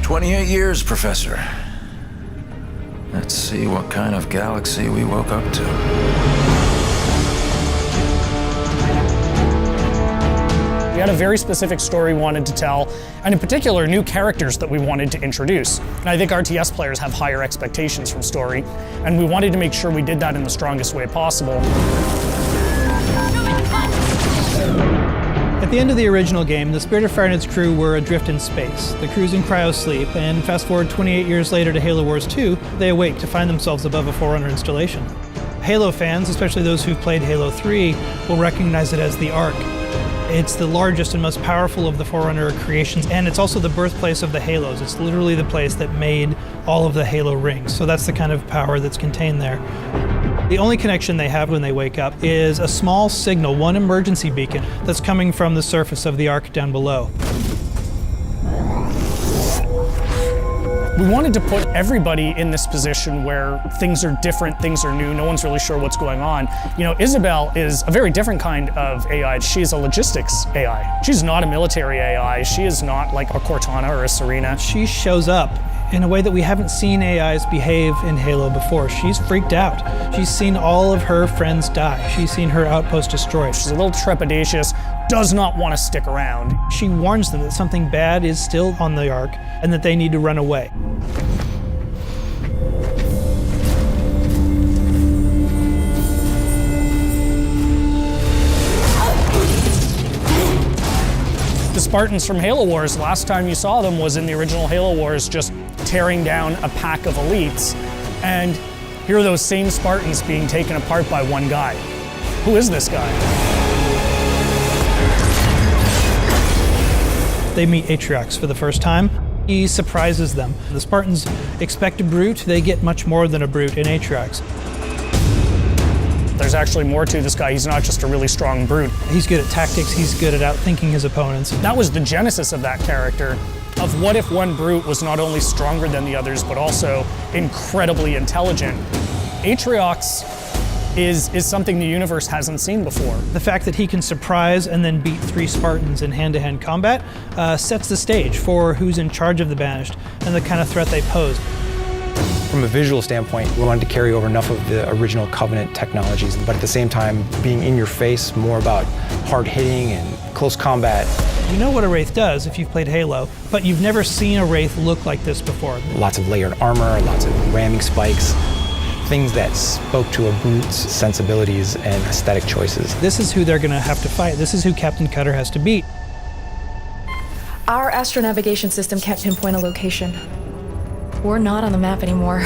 28 years, Professor. Let's see what kind of galaxy we woke up to. We had a very specific story we wanted to tell, and in particular, new characters that we wanted to introduce. And I think RTS players have higher expectations from story, and we wanted to make sure we did that in the strongest way possible. At the end of the original game, the Spirit of Fire and its crew were adrift in space. The crew's in cryosleep, and fast forward 28 years later to Halo Wars 2, they awake to find themselves above a Forerunner installation. Halo fans, especially those who've played Halo 3, will recognize it as the Ark. It's the largest and most powerful of the Forerunner creations, and it's also the birthplace of the Halos. It's literally the place that made all of the Halo rings, so that's the kind of power that's contained there. The only connection they have when they wake up is a small signal, one emergency beacon, that's coming from the surface of the Ark down below. We wanted to put everybody in this position where things are different, things are new, no one's really sure what's going on. You know, Isabel is a very different kind of AI. She is a logistics AI. She's not a military AI. She is not like a Cortana or a Serena. She shows up in a way that we haven't seen AIs behave in Halo before. She's freaked out. She's seen all of her friends die. She's seen her outpost destroyed. She's a little trepidatious, does not want to stick around. She warns them that something bad is still on the Ark and that they need to run away. The Spartans from Halo Wars, last time you saw them was in the original Halo Wars, just tearing down a pack of elites. And here are those same Spartans being taken apart by one guy. Who is this guy? They meet Atriox for the first time. He surprises them. The Spartans expect a brute, they get much more than a brute in Atriox. There's actually more to this guy. He's not just a really strong brute. He's good at tactics, he's good at outthinking his opponents. That was the genesis of that character, of what if one brute was not only stronger than the others, but also incredibly intelligent. Atriox is something the universe hasn't seen before. The fact that he can surprise and then beat 3 Spartans in hand-to-hand combat sets the stage for who's in charge of the Banished and the kind of threat they pose. From a visual standpoint, we wanted to carry over enough of the original Covenant technologies, but at the same time being in your face, more about hard hitting and close combat. You know what a Wraith does if you've played Halo, but you've never seen a Wraith look like this before. Lots of layered armor, lots of ramming spikes, things that spoke to a brute's sensibilities and aesthetic choices. This is who they're going to have to fight. This is who Captain Cutter has to beat. Our astronavigation system can't pinpoint a location. We're not on the map anymore.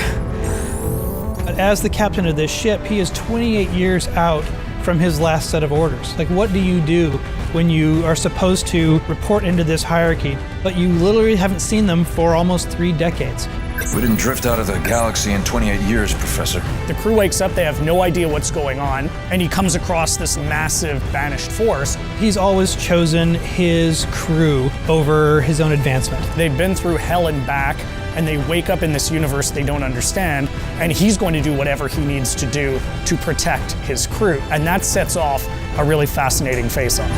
But as the captain of this ship, he is 28 years out from his last set of orders. Like, what do you do when you are supposed to report into this hierarchy, but you literally haven't seen them for almost 3 decades? We didn't drift out of the galaxy in 28 years, Professor. The crew wakes up, they have no idea what's going on, and he comes across this massive banished force. He's always chosen his crew over his own advancement. They've been through hell and back, and they wake up in this universe they don't understand, and he's going to do whatever he needs to do to protect his crew. And that sets off a really fascinating face-off.